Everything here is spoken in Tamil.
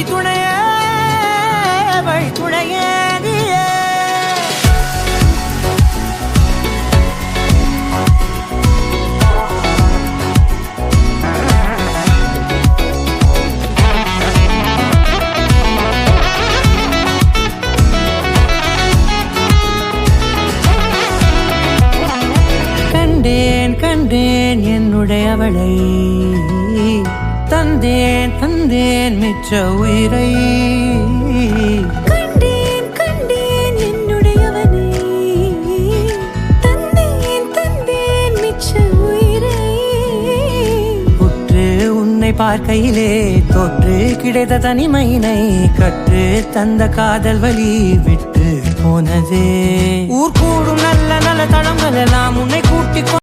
வழி துணையே வழி துணையே கண்டேன் கண்டேன் என்னுடையவளை தந்தேன் தந்தேன் மிச்ச உயிரை கண்டேன் கண்டேன் என்னுடையவனை தந்தேன் தந்தேன் மிச்ச உயிரை உற்று உன்னை பார்க்கையிலே தொற்று கிடைத்த தனிமையினை கற்று தந்த காதல் வழி விட்டு போனதே ஊர் கூடும் நல்ல நல்ல தளங்கள் எல்லாம் உன்னை கூட்டி